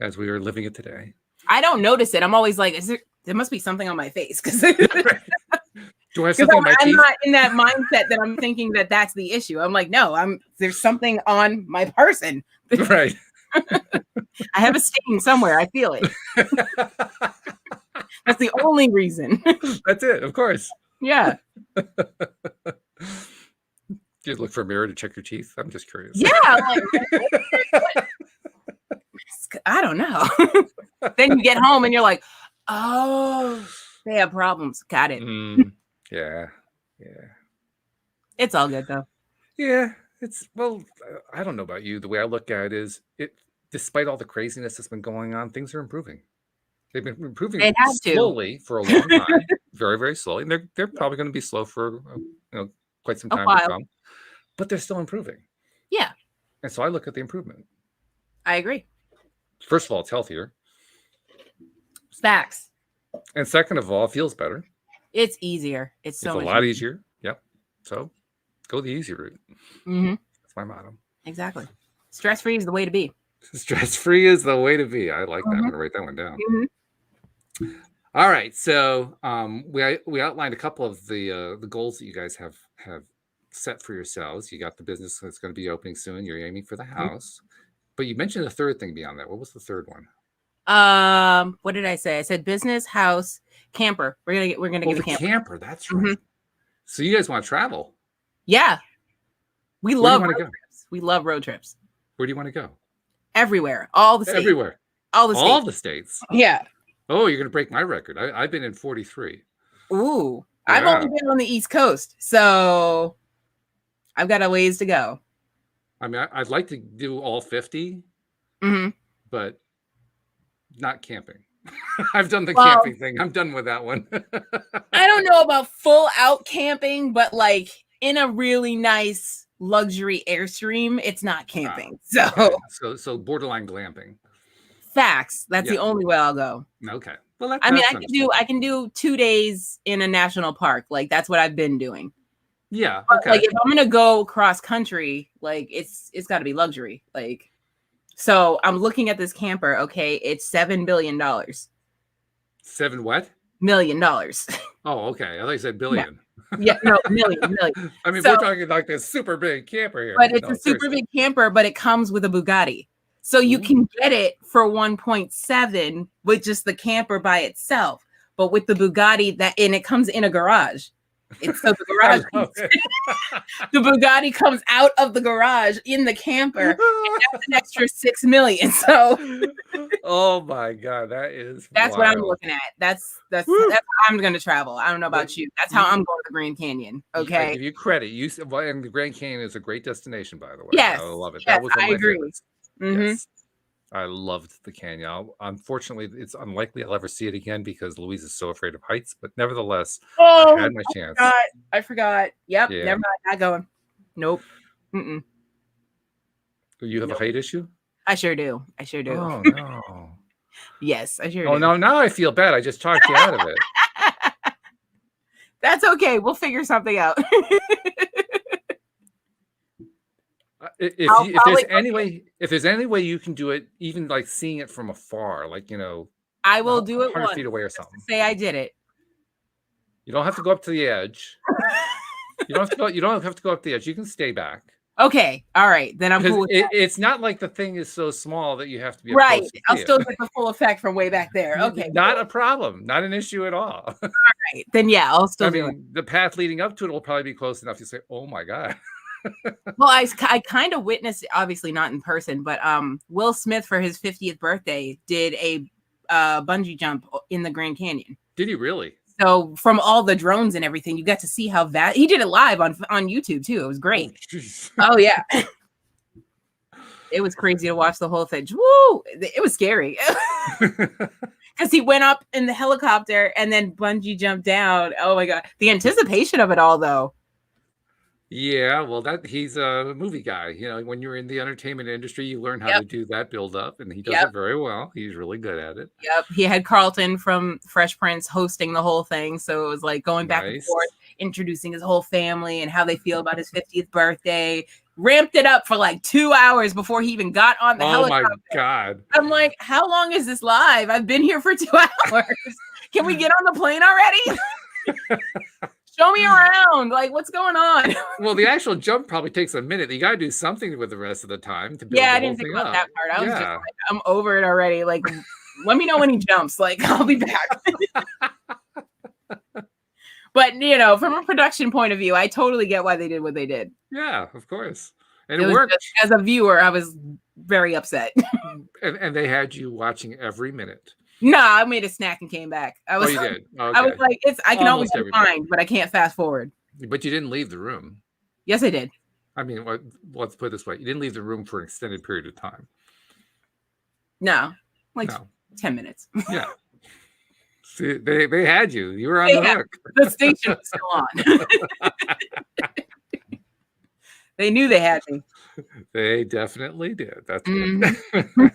as we are living it today. I don't notice it. I'm always like, there must be something on my face because Do I have something in my I'm teeth? not in that mindset that I'm thinking that that's the issue. I'm like, no, there's something on my person. Right. I have a stain somewhere. I feel it. That's the only reason. That's it, of course. Yeah. Do you look for a mirror to check your teeth? I'm just curious. Yeah. Like, I don't know. Then you get home and you're like, oh, they have problems. Got it. Yeah. Yeah. It's all good though. Yeah. I don't know about you. The way I look at it is, despite all the craziness that's been going on, things are improving. They've been improving They have to. slowly for a long time, very, very slowly. And they're probably going to be slow for quite some time to come, but they're still improving. Yeah. And so I look at the improvement. I agree. First of all, it's healthier. Facts. And second of all, it feels better. It's easier. It's so It's a much lot easier. Yep. So go the easy route. Mm-hmm. That's my motto. Exactly. Stress-free is the way to be. Stress-free is the way to be. I like that. I'm going to write that one down. All right. So we outlined a couple of the goals that you guys have set for yourselves. You got the business that's going to be opening soon. You're aiming for the house. But you mentioned a third thing beyond that. What was the third one? What did I say? I said business, house, camper. We're gonna get a camper. That's right. So you guys want to travel? Yeah. We love road trips. We love road trips. Where do you want to go? Everywhere. All the states. Everywhere. All the states. Yeah. Oh, you're gonna break my record. I've been in 43. Ooh. Yeah. I've only been on the East Coast, so I've got a ways to go. I mean, I'd like to do all 50, but not camping. I've done the Well- camping thing. I'm done with that one. I don't know about full out camping, but like in a really nice luxury Airstream, it's not camping. So Okay. So borderline glamping. facts. That's the Yeah. only way I'll go. Okay. Well, that, I mean, that's I can do 2 days in a national park. Like that's what I've been doing. Yeah. But Okay. like if I'm gonna go cross country, like it's got to be luxury. Like, so I'm looking at this camper. Okay, it's $7 billion. Seven what? $1 million. Oh, okay. I thought you said billion. Yeah, no, million. I mean, So- we're talking like this super big camper here. But it's No, a super seriously. big camper, but it comes with a Bugatti. So you Ooh. can get it for 1.7 with just the camper by itself. But with the Bugatti, and it comes in a garage. It's so the I garage, love it. the Bugatti comes out of the garage in the camper. That's an extra 6 million. So Oh my god, that is that's what I'm wild. looking at. That's Woo. how I'm gonna travel. I don't know about you. That's how I'm going to the Grand Canyon. I Okay. give you credit. And the Grand Canyon is a great destination, by the way. Yes, I love it. yes, That was one of I my agree. favorites. Mhm. Yes. I loved the canyon. Unfortunately, it's unlikely I'll ever see it again because Louise is so afraid of heights. But nevertheless, Oh, I had my chance. I forgot. Yep. Yeah. Never mind. Not going. Nope. Mm-mm. You have a height issue? I sure do. I sure do. Oh no. Yes, I sure Oh do. no, now I feel bad. I just talked you out of it. That's okay. We'll figure something out. I'll If there's probably- if there's any way you can do it, even like seeing it from afar, like I will do it 100 once. feet away or just to something. say I did it. You don't have to go up to the edge. You don't have to go. You don't have to go up the edge. You can stay back. Okay. All right. Then I'm Because cool with it's not like the thing is so small that you have to be that. up Right. close to I'll see still it. get the full effect from way back there. Okay. Not a problem. Not an issue at all. Right. Then yeah, I'll still I do it. mean, the path leading up to it will probably be close enough to say, "Oh my god." Well, I kind of witnessed, obviously not in person, but Will Smith for his 50th birthday did a bungee jump in the Grand Canyon. Did he really? So from all the drones and everything, you got to see how he did it live on YouTube too. It was great. Oh, jeez. Oh yeah. It was crazy to watch the whole thing. Woo! It was scary because he went up in the helicopter and then bungee jumped down. Oh my god, the anticipation of it all, though. Yeah, well, he's a movie guy. When you're in the entertainment industry, you learn how to do that build up, and he does Yep. it very well. He's really good at it. Yep, he had Carlton from Fresh Prince hosting the whole thing, so it was like going back and Nice. forth, introducing his whole family and how they feel about his 50th birthday. Ramped it up for like 2 hours before he even got on the Oh my helicopter. god! I'm like, how long is this live? I've been here for 2 hours. Can we get on the plane already? Show me around. Like, what's going on? Well, the actual jump probably takes a minute. You got to do something with the rest of the time to build Yeah, I the whole didn't think thing about up. that part. I was just Yeah. like, I'm over it already. Like, let me know when he jumps. Like, I'll be back. But, from a production point of view, I totally get why they did what they did. Yeah, of course. And It it was worked. just- as a viewer, I was very upset. And they had you watching every minute. Nah, I made a snack and came back. I was, Oh, you did? I was Okay. like, I can always Almost everybody. rewind, but I can't fast forward. But you didn't leave the room. Yes, I did. I mean, let's put it this way. You didn't leave the room for an extended period of time. No, like No. 10 minutes. Yeah. See, they had you. You were on They the had- hook. The station was still on. They knew they had me. They definitely did. That's Mhm.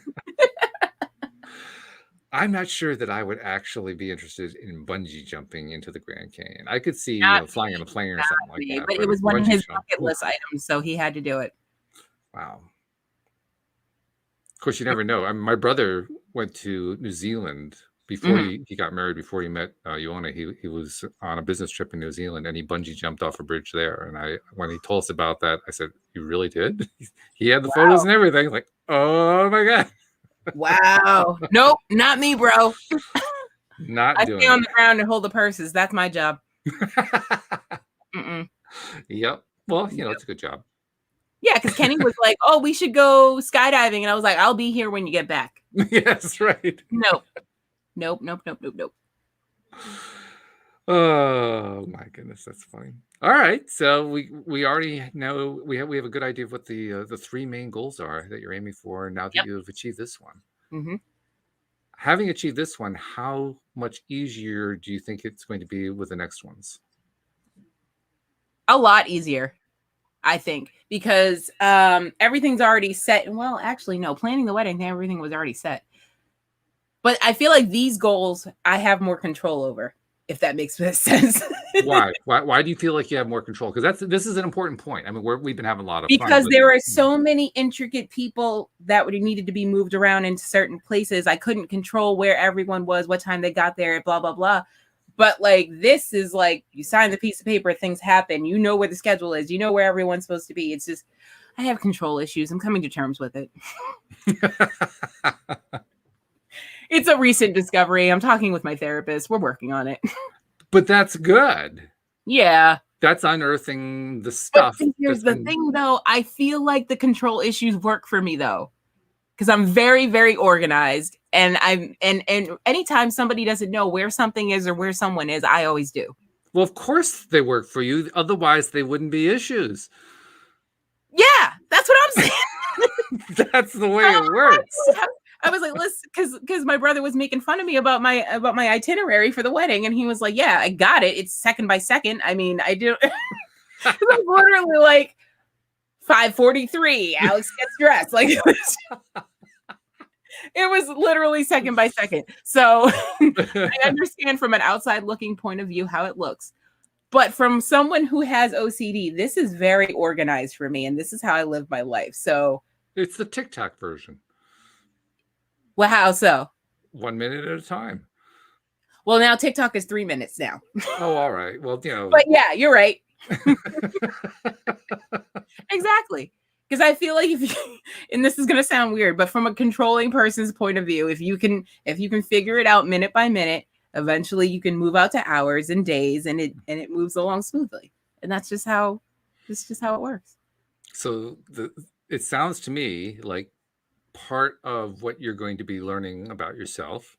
I'm not sure that I would actually be interested in bungee jumping into the Grand Canyon. I could see Not flying in a plane or Not something like me, that. but it was one of bungee his jump, bucket oof, list items, so he had to do it. Wow. Of course, you never know. I mean, my brother went to New Zealand before Mhm. he got married, before he met Ioana. He was on a business trip in New Zealand and he bungee jumped off a bridge there. And when he told us about that, I said, "You really did?" He had the photos and everything. Like, oh my god, Wow. Nope, not me, bro. not I doing stay on it. the ground and hold the purses. That's my job. Mm-mm. Yep. Well, it's a good job. Yeah, because Kenny was like, "Oh, we should go skydiving," and I was like, "I'll be here when you get back." Yes, right. Nope. Oh my goodness, that's funny. All right, so we already know we have a good idea of what the three main goals are that you're aiming for now that Yep. you've achieved this one. hmm having achieved this one, how much easier do you think it's going to be with the next ones? A lot easier, I think, because everything's already set. Well, actually, no, planning the wedding, everything was already set. But I feel like these goals I have more control over, if that makes sense. Why? Why do you feel like you have more control? Because this is an important point. I mean, we've been having a lot of fun. Because there are so many intricate people that would have needed to be moved around into certain places. I couldn't control where everyone was, what time they got there, blah, blah, blah. But like, this is like, you sign the piece of paper, things happen. You know where the schedule is. You know where everyone's supposed to be. It's just, I have control issues. I'm coming to terms with it. It's a recent discovery. I'm talking with my therapist. We're working on it. But that's good. Yeah. That's unearthing the stuff. But here's the thing, though. I feel like the control issues work for me, though, because I'm very, very organized. And and anytime somebody doesn't know where something is or where someone is, I always do. Well, of course they work for you. Otherwise, they wouldn't be issues. Yeah, that's what I'm saying. That's the way it works. I was like, listen, because my brother was making fun of me about my itinerary for the wedding, and he was like, "Yeah, I got it. It's second by second. I mean, I do." I'm literally like 5:43. Alyx gets dressed. Like it was literally second by second. So I understand from an outside looking point of view how it looks. But from someone who has OCD, this is very organized for me. And this is how I live my life. So it's the TikTok version. Well, how so? 1 minute at a time. Well, now TikTok is 3 minutes now. Oh, all right. Well, you know. But yeah, you're right. Exactly. Because I feel like if you, and this is going to sound weird, but from a controlling person's point of view, if you can figure it out minute by minute, eventually you can move out to hours and days, and it moves along smoothly. And that's just how it works. So it sounds to me like part of what you're going to be learning about yourself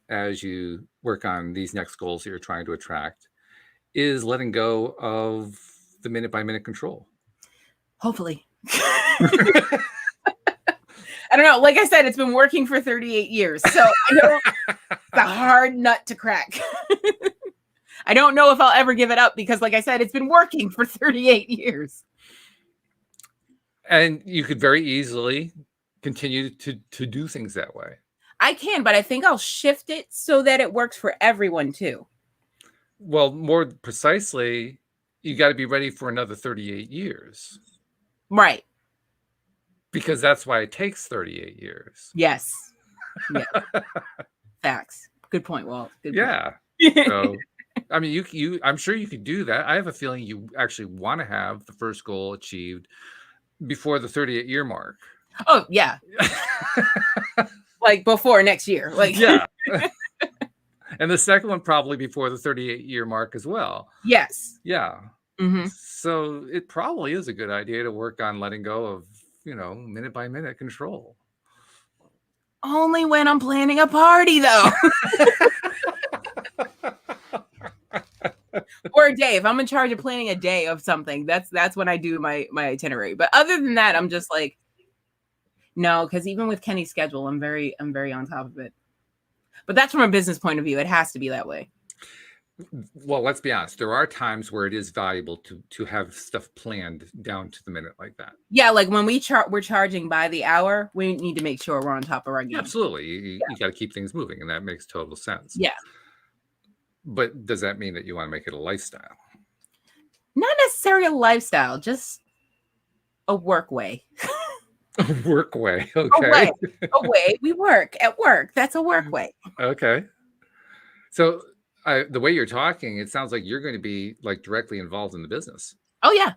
as you work on these next goals that you're trying to attract is letting go of the minute by minute control. Hopefully. I don't know. Like I said, it's been working for 38 years. So I know it's a hard nut to crack. I don't know if I'll ever give it up because, like I said, it's been working for 38 years. And you could very easily continue to do things that way. I can, but I think I'll shift it so that it works for everyone too. Well, more precisely, you got to be ready for another 38 years. Right. Because that's why it takes 38 years. Yes. Yeah. Facts. Good point, Walt. Good point. So, I mean, you I'm sure you could do that. I have a feeling you actually want to have the first goal achieved before the 38-year mark. Oh, yeah. Like before next year. Like yeah. And the second one probably before the 38-year mark as well. Yes. Yeah. So it probably is a good idea to work on letting go of, minute by minute control. Only when I'm planning a party, though. Or a day. If I'm in charge of planning a day of something, that's when I do my itinerary. But other than that, I'm just like, no, because even with Kenny's schedule, I'm very on top of it. But that's from a business point of view. It has to be that way. Well, let's be honest. There are times where it is valuable to have stuff planned down to the minute like that. Yeah, like when we're charging by the hour, we need to make sure we're on top of our game. Absolutely. You got to keep things moving, and that makes total sense. Yeah. But does that mean that you want to make it a lifestyle? Not necessarily a lifestyle, just a work way. A work way. Okay. A way we work at work. That's a work way. Okay. So the way you're talking, it sounds like you're going to be like directly involved in the business. Oh yeah.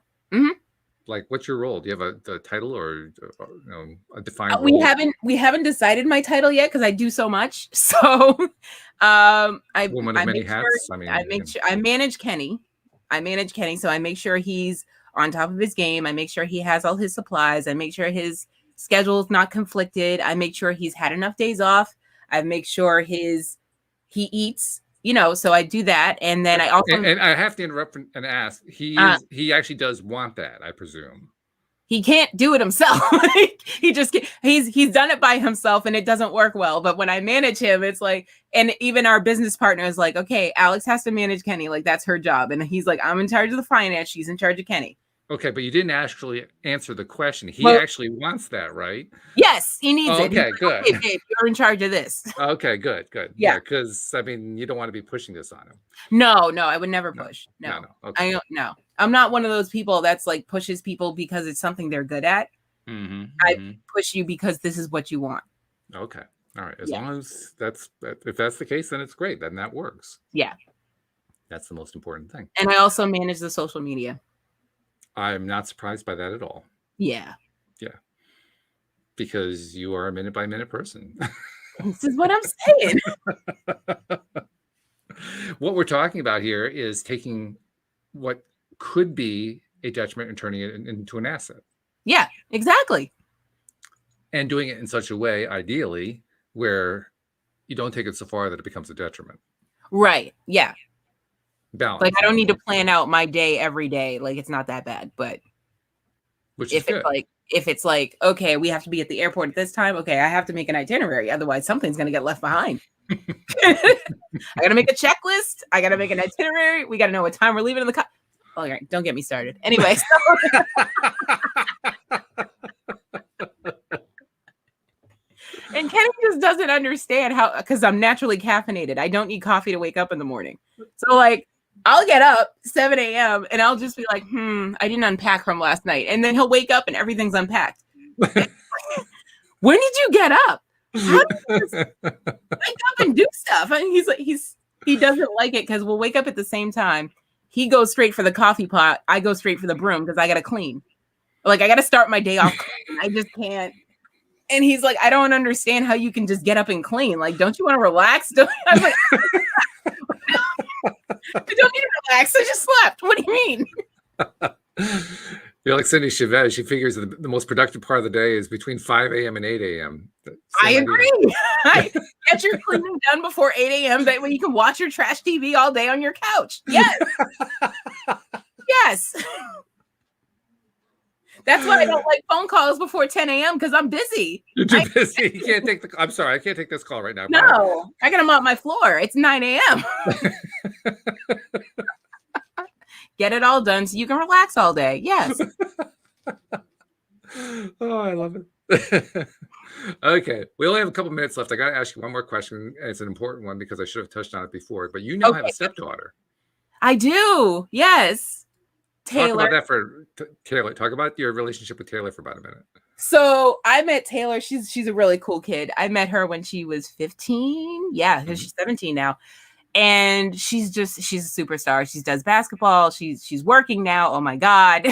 Like, what's your role? Do you have a title or a defined role? We haven't decided my title yet because I do so much. So Woman of many hats. I manage Kenny. So I make sure he's on top of his game. I make sure he has all his supplies. I make sure his schedule is not conflicted. I make sure he's had enough days off. I make sure he eats, so I do that. And then I also, and I have to interrupt and ask, he actually does want that, I presume. he can't do it himself. Like, he's done it by himself and it doesn't work well. But when I manage him, it's like, and even our business partner is like, okay, Alyx has to manage Kenny. Like, that's her job. And he's like, I'm in charge of the finance. She's in charge of Kenny. Okay, but you didn't actually answer the question. He Well, actually wants that, right? Yes, he needs it. Okay, He's good. Like, okay, babe, you're in charge of this. Okay, good. Yeah. Because I mean, you don't want to be pushing this on him. No, I would never push. No. Okay. I don't. No, I'm not one of those people that's like pushes people because it's something they're good at. I push you because this is what you want. Okay. All right. As long as if that's the case, then it's great. Then that works. Yeah. That's the most important thing. And I also manage the social media. I'm not surprised by that at all. Yeah. Yeah. Because you are a minute by minute person. This is what I'm saying. What we're talking about here is taking what could be a detriment and turning it into an asset. Yeah, exactly. And doing it in such a way, ideally, where you don't take it so far that it becomes a detriment. Right. Yeah. Balance. Like, I don't need to plan out my day every day. Like, it's not that bad. But if it's like, okay, we have to be at the airport at this time. Okay, I have to make an itinerary. Otherwise, something's going to get left behind. I got to make a checklist. I got to make an itinerary. We got to know what time we're leaving in the car. All right, don't get me started. Anyway. And Kenny just doesn't understand how, because I'm naturally caffeinated. I don't need coffee to wake up in the morning. So, like, I'll get up 7 a.m. and I'll just be like, I didn't unpack from last night. And then he'll wake up and everything's unpacked. When did you get up? How did you just wake up and do stuff? And he's like, he doesn't like it because we'll wake up at the same time. He goes straight for the coffee pot. I go straight for the broom because I got to clean. Like, I got to start my day off clean. I just can't. And he's like, I don't understand how you can just get up and clean. Like, don't you want to relax? I'm like, I don't need to relax. I just slept. What do you mean? You're like Cindy Chavez. She figures that the most productive part of the day is between 5 a.m. and 8 a.m. I agree. Get your cleaning done before 8 a.m. That way you can watch your trash TV all day on your couch. Yes. Yes. That's why I don't like phone calls before 10 a.m. because I'm busy. You're too busy. You can't take I'm sorry. I can't take this call right now. No, I got to mop my floor. It's 9 a.m. Get it all done so you can relax all day. Yes. Oh, I love it. Okay. We only have a couple minutes left. I got to ask you one more question. It's an important one because I should have touched on it before, but you now have a stepdaughter. I do. Yes. Taylor. Talk about that for Taylor. Talk about your relationship with Taylor for about a minute. So I met Taylor. She's a really cool kid. I met her when she was 15. Yeah, she's 17 now. And she's a superstar. She does basketball. She's working now. Oh my God.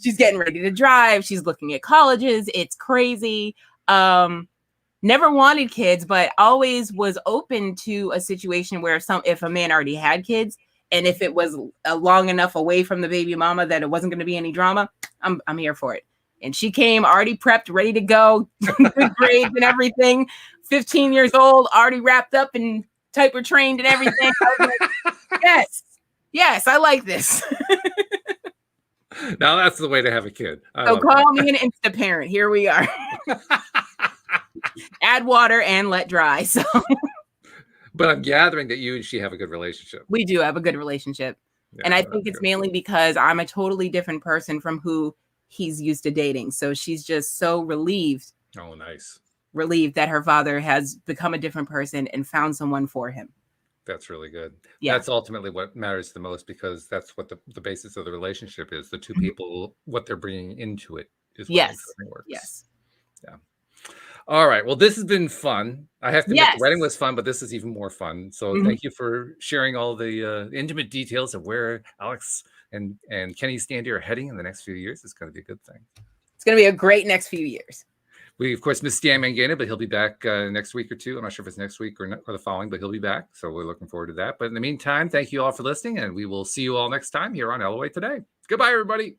She's getting ready to drive. She's looking at colleges. It's crazy. Never wanted kids, but always was open to a situation where if a man already had kids, and if it was long enough away from the baby mama that it wasn't going to be any drama, I'm here for it. And she came already prepped, ready to go, with grades and everything. 15 years old, already wrapped up and typer trained and everything. I was like, yes, I like this. Now that's the way to have a kid. So call me an Insta parent. Here we are. Add water and let dry. So. But I'm gathering that you and she have a good relationship. We do have a good relationship. Yeah, and I think it's mainly because I'm a totally different person from who he's used to dating. So she's just so relieved. Oh, nice. Relieved that her father has become a different person and found someone for him. That's really good. Yeah. That's ultimately what matters the most because that's what the basis of the relationship is. The two people, what they're bringing into it is what works. Yes. Yeah. All right. Well, this has been fun. I have to admit the wedding was fun, but this is even more fun. So thank you for sharing all the intimate details of where Alyx and Kenny Standy are heading in the next few years. It's going to be a good thing. It's going to be a great next few years. We, of course, miss Stan Mangana, but he'll be back next week or two. I'm not sure if it's next week or the following, but he'll be back. So we're looking forward to that. But in the meantime, thank you all for listening, and we will see you all next time here on LOA Today. Goodbye, everybody.